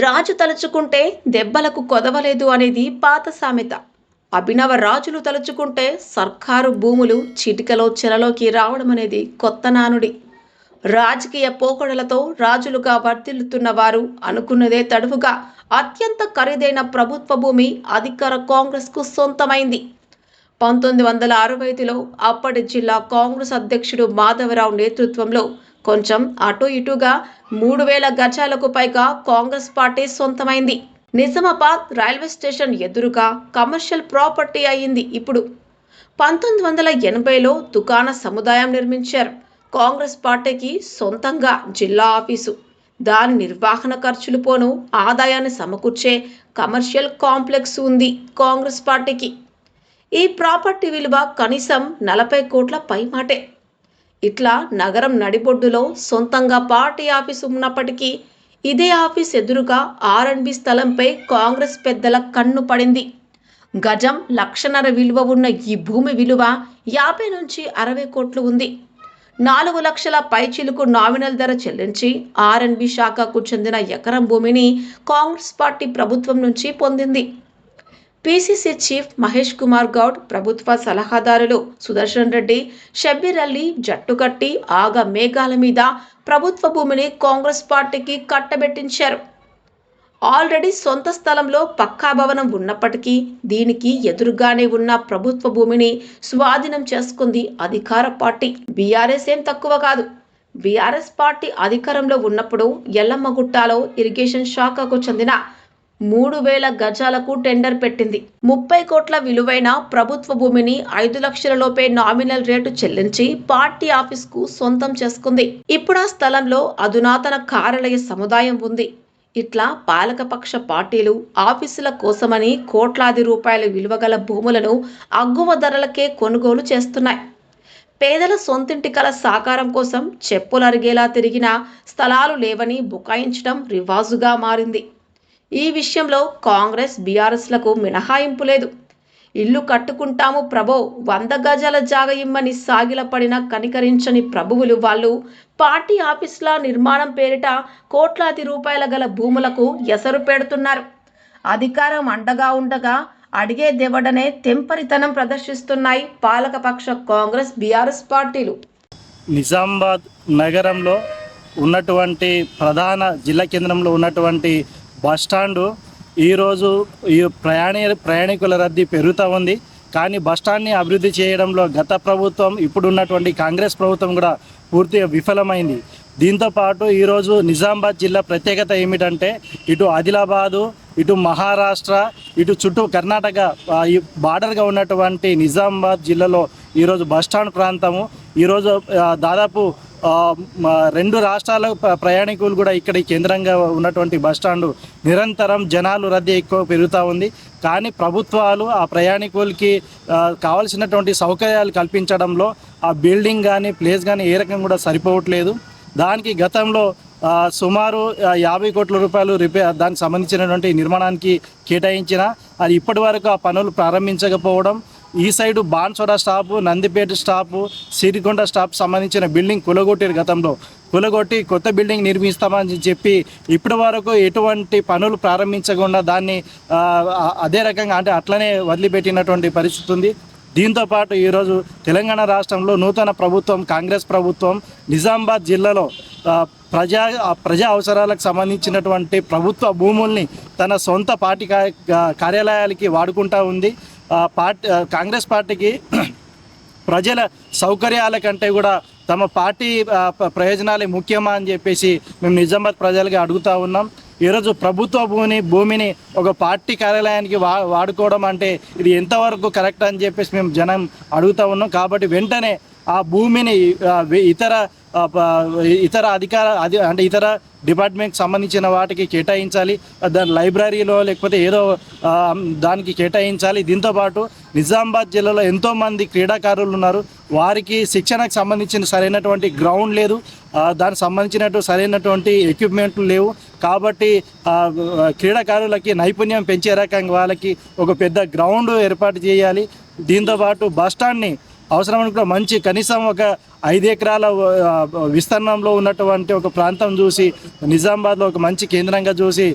రాజు తలుచుకుంటే దెబ్బలకు కొదవలేదు అనేది పాత సామెత. అభినవ రాజులు తలుచుకుంటే సర్కారు భూములు చిటికలో చెరలోకి రావడం అనేది కొత్త నానుడి. రాజకీయ పోకడలతో రాజులుగా వర్ధిల్లుతున్న వారు అనుకున్నదే తడువుగా అత్యంత ఖరీదైన ప్రభుత్వ భూమి అధికార కాంగ్రెస్కు సొంతమైంది. 1965లో అప్పటి జిల్లా కాంగ్రెస్ అధ్యక్షుడు మాధవరావు నేతృత్వంలో కొంచెం అటు ఇటుగా 3000 గజాలకు పైగా కాంగ్రెస్ పార్టీ సొంతమైంది. నిజామాబాద్ రైల్వే స్టేషన్ ఎదురుగా కమర్షియల్ ప్రాపర్టీ అయింది. ఇప్పుడు 1980లో దుకాణ సముదాయం నిర్మించారు. కాంగ్రెస్ పార్టీకి సొంతంగా జిల్లా ఆఫీసు, దాని నిర్వహణ ఖర్చులు పోను ఆదాయాన్ని సమకూర్చే కమర్షియల్ కాంప్లెక్స్ ఉంది కాంగ్రెస్ పార్టీకి. ఈ ప్రాపర్టీ విలువ కనీసం 40 కోట్ల పైమాటే. ఇట్లా నగరం నడిబొడ్డులో సొంతంగా పార్టీ ఆఫీసు ఉన్నప్పటికీ ఇదే ఆఫీస్ ఎదురుగా R&B స్థలంపై కాంగ్రెస్ పెద్దల కన్ను పడింది. గజం 1,50,000 విలువ ఉన్న ఈ భూమి విలువ 50 నుంచి 60 కోట్లు ఉంది. 4 లక్షల పైచిలుకు నామినల్ ధర చెల్లించి R&B శాఖకు చెందిన ఎకరం భూమిని కాంగ్రెస్ పార్టీ ప్రభుత్వం నుంచి పొందింది. పిసిసి చీఫ్ మహేష్ కుమార్ గౌడ్, ప్రభుత్వ సలహాదారులు సుదర్శన్ రెడ్డి, షబ్బీర్ అలీ జట్టుకట్టి ఆగ మేఘాల మీద ప్రభుత్వ భూమిని కాంగ్రెస్ పార్టీకి కట్టబెట్టించారు. ఆల్రెడీ సొంత స్థలంలో పక్కా భవనం ఉన్నప్పటికీ దీనికి ఎదురుగానే ఉన్న ప్రభుత్వ భూమిని స్వాధీనం చేసుకుంది అధికార పార్టీ. బీఆర్ఎస్ ఏం తక్కువ కాదు. బీఆర్ఎస్ పార్టీ అధికారంలో ఉన్నప్పుడు ఎల్లమ్మగుట్టాలో ఇరిగేషన్ శాఖకు చెందిన 3000 గజాలకు టెండర్ పెట్టింది. 30 కోట్ల విలువైన ప్రభుత్వ భూమిని 5 లక్షల లోపే నామినల్ రేటు చెల్లించి పార్టీ ఆఫీస్కు సొంతం చేసుకుంది. ఇప్పుడు ఆ స్థలంలో అధునాతన కార్యాలయ సముదాయం ఉంది. ఇట్లా పాలకపక్ష పార్టీలు ఆఫీసుల కోసమని కోట్లాది రూపాయల విలువగల భూములను అగ్గువ ధరలకే కొనుగోలు చేస్తున్నాయి. పేదల సొంతింటి కల సాకారం కోసం చెప్పులరిగేలా తిరిగిన స్థలాలు లేవని బుకాయించడం రివాజుగా మారింది. ఈ విషయంలో కాంగ్రెస్ బీఆర్ఎస్లకు మినహాయింపు లేదు. ఇల్లు కట్టుకుంటాము ప్రభో, 100 గజాల జాగ ఇమ్మని సాగిలపడిన కనికరించని ప్రభువులు వాళ్ళు పార్టీ ఆఫీసుల నిర్మాణం పేరిట కోట్లాది రూపాయల గల భూములకు ఎసరు పెడుతున్నారు. అధికారం అండగా ఉండగా అడిగే దెవడనే తెంపరితనం ప్రదర్శిస్తున్నాయి పాలకపక్ష కాంగ్రెస్ బీఆర్ఎస్ పార్టీలు. నిజామాబాద్ నగరంలో ఉన్నటువంటి ప్రధాన జిల్లా కేంద్రంలో ఉన్నటువంటి బస్టాండు ఈరోజు ఈ ప్రయాణికుల రద్దీ పెరుగుతూ ఉంది. కానీ బస్టాండ్ని అభివృద్ధి చేయడంలో గత ప్రభుత్వం, ఇప్పుడున్నటువంటి కాంగ్రెస్ ప్రభుత్వం కూడా పూర్తిగా విఫలమైంది. దీంతోపాటు ఈరోజు నిజామాబాద్ జిల్లా ప్రత్యేకత ఏమిటంటే ఇటు ఆదిలాబాదు, ఇటు మహారాష్ట్ర, ఇటు చుట్టూ కర్ణాటక ఈ బార్డర్గా ఉన్నటువంటి నిజామాబాద్ జిల్లాలో ఈరోజు బస్టాండ్ ప్రాంతము ఈరోజు దాదాపు 2 రాష్ట్రాల ప్రయాణికులు కూడా ఇక్కడ కేంద్రంగా ఉన్నటువంటి బస్టాండు నిరంతరం జనాలు రద్దీ ఎక్కువ పెరుగుతూ ఉంది. కానీ ప్రభుత్వాలు ఆ ప్రయాణికులకి కావాల్సినటువంటి సౌకర్యాలు కల్పించడంలో ఆ బిల్డింగ్ కానీ ప్లేస్ కానీ ఏ రకంగా కూడా సరిపోవట్లేదు. దానికి గతంలో సుమారు 50 కోట్ల రూపాయలు దానికి సంబంధించినటువంటి నిర్మాణానికి కేటాయించిన అది ఇప్పటి వరకు ఆ పనులు ప్రారంభించకపోవడం, ఈ side Bansoda stop, Nandipet stop, Sirikonda stop సంబంధించిన బిల్డింగ్ కూలగొట్టారు. గతంలో కూలగొట్టి కొత్త బిల్డింగ్ నిర్మిస్తామని చెప్పి ఇప్పటి వరకు ఎటువంటి పనులు ప్రారంభించకుండా దాన్ని అదే రకంగా అంటే అట్లనే వదిలిపెట్టినటువంటి పరిస్థితి ఉంది. దీంతోపాటు ఈరోజు తెలంగాణ రాష్ట్రంలో నూతన ప్రభుత్వం, కాంగ్రెస్ ప్రభుత్వం నిజామాబాద్ జిల్లాలో ప్రజా అవసరాలకు సంబంధించినటువంటి ప్రభుత్వ భూముల్ని తన సొంత పార్టీ కార్యాలయాలకి వాడుకుంటూ ఉంది. కాంగ్రెస్ పార్టీకి ప్రజల సౌకర్యాల కంటే కూడా తమ పార్టీ ప్రయోజనాలే ముఖ్యమా అని చెప్పేసి మేము నిజామాబాద్ ప్రజలకి అడుగుతూ ఉన్నాం. ఈరోజు ప్రభుత్వ భూమిని ఒక పార్టీ కార్యాలయానికి వాడుకోవడం అంటే ఇది ఎంతవరకు కరెక్ట్ అని చెప్పేసి మేము జనం అడుగుతూ ఉన్నాం. కాబట్టి వెంటనే ఆ భూమిని ఇతర డిపార్ట్మెంట్కి సంబంధించిన వాటికి కేటాయించాలి. దాని లైబ్రరీలో లేకపోతే ఏదో దానికి కేటాయించాలి. దీంతోపాటు నిజామాబాద్ జిల్లాలో ఎంతోమంది క్రీడాకారులు ఉన్నారు. వారికి శిక్షణకు సంబంధించిన సరైనటువంటి గ్రౌండ్ లేదు, దానికి సంబంధించినటువంటి సరైనటువంటి ఎక్విప్మెంట్లు లేవు. కాబట్టి క్రీడాకారులకి నైపుణ్యం పెంచే రకంగా వాళ్ళకి ఒక పెద్ద గ్రౌండ్ ఏర్పాటు చేయాలి. దీంతోపాటు బస్టాండ్ని అవసరమైన మంచి కనీసం ఒక 5 ఎకరాల విస్తీర్ణంలో ఉన్నటువంటి ఒక ప్రాంతం చూసి నిజామాబాద్లో ఒక మంచి కేంద్రంగా చూసి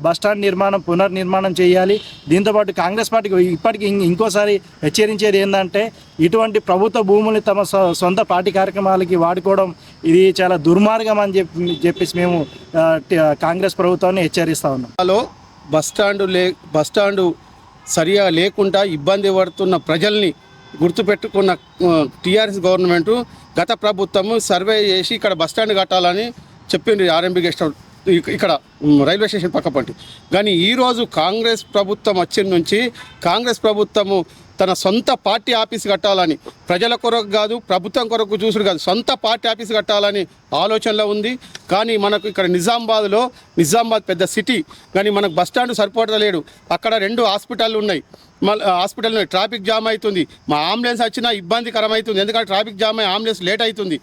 బస్టాండ్ పునర్నిర్మాణం చేయాలి. దీంతోపాటు కాంగ్రెస్ పార్టీకి ఇప్పటికీ ఇంకోసారి హెచ్చరించేది ఏంటంటే ఇటువంటి ప్రభుత్వ భూముల్ని తమ సొంత పార్టీ కార్యక్రమాలకి వాడుకోవడం ఇది చాలా దుర్మార్గం అని చెప్పేసి మేము కాంగ్రెస్ ప్రభుత్వాన్ని హెచ్చరిస్తా ఉన్నాం. బస్టాండు సరిగా లేకుండా ఇబ్బంది పడుతున్న ప్రజల్ని గుర్తుపెట్టుకున్న టీఆర్ఎస్ గవర్నమెంటు గత ప్రభుత్వము సర్వే చేసి ఇక్కడ బస్టాండ్ కట్టాలని చెప్పింది ఆర్ఎంబీ గెస్ట్ హౌస్ ఇక్కడ రైల్వే స్టేషన్ పక్కపంటి. కానీ ఈరోజు కాంగ్రెస్ ప్రభుత్వం వచ్చిన నుంచి కాంగ్రెస్ ప్రభుత్వము తన సొంత పార్టీ ఆఫీస్ కట్టాలని, ప్రజల కొరకు కాదు ప్రభుత్వం కొరకు చూసుడు కాదు, సొంత పార్టీ ఆఫీస్ కట్టాలని ఆలోచనలో ఉంది. కానీ మనకు ఇక్కడ నిజామాబాద్ పెద్ద సిటీ, కానీ మనకు బస్టాండ్ సరిపోవట్లేదు. అక్కడ 2 హాస్పిటళ్ళు ఉన్నాయి. హాస్పిటల్ ట్రాఫిక్ జామ్ అవుతుంది. మా అంబులెన్స్ వచ్చినా ఇబ్బందికరం అవుతుంది. ఎందుకంటే ట్రాఫిక్ జామ్ అయ్యి అంబులెన్స్ లేట్ అవుతుంది.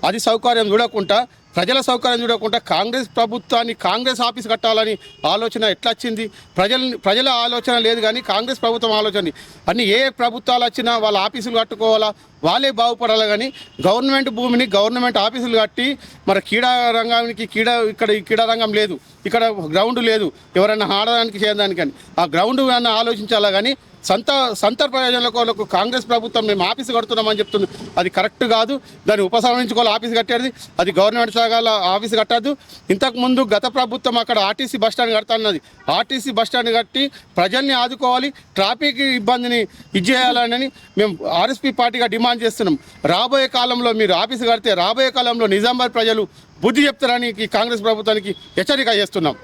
అది సౌకర్యం చూడకుండా, ప్రజల సౌకర్యం చూడకుండా కాంగ్రెస్ ప్రభుత్వాన్ని కాంగ్రెస్ ఆఫీస్ కట్టాలని ఆలోచన ఎట్లా వచ్చింది? ప్రజల ఆలోచన లేదు, కానీ కాంగ్రెస్ ప్రభుత్వం ఆలోచన. అన్ని ఏ ప్రభుత్వాలు వచ్చినా వాళ్ళ ఆఫీసులు కట్టుకోవాలా, వాళ్ళే బాగుపడాలి. కానీ గవర్నమెంట్ భూమిని గవర్నమెంట్ ఆఫీసులు కట్టి మన క్రీడా రంగానికి క్రీడా రంగం లేదు, ఇక్కడ గ్రౌండ్ లేదు, ఎవరైనా ఆడడానికి చేయడానికి. కానీ ఆ గ్రౌండ్ అన్న ఆలోచించాలా. కానీ సంత ప్రయోజనాల కొరకు కాంగ్రెస్ ప్రభుత్వం మేము ఆఫీసు కడుతున్నామని చెప్తుంది. అది కరెక్ట్ కాదు. దాన్ని ఉపసంహరించుకోవాలి. ఆఫీసు కట్టేది అది గవర్నమెంట్ శాఖల ఆఫీసు కట్టద్దు. ఇంతకుముందు గత ప్రభుత్వం అక్కడ ఆర్టీసీ బస్టాండ్ కడతాన్నది. ఆర్టీసీ బస్టాండ్ కట్టి ప్రజల్ని ఆదుకోవాలి, ట్రాఫిక్ ఇబ్బందిని చేయాలని మేము ఆర్ఎస్పీ పార్టీగా డిమాండ్ చేస్తున్నాం. రాబోయే కాలంలో మీరు ఆఫీసు కడితే రాబోయే కాలంలో నిజామాబాద్ ప్రజలు బుద్ధి చెప్తారని కాంగ్రెస్ ప్రభుత్వానికి హెచ్చరిక చేస్తున్నాం.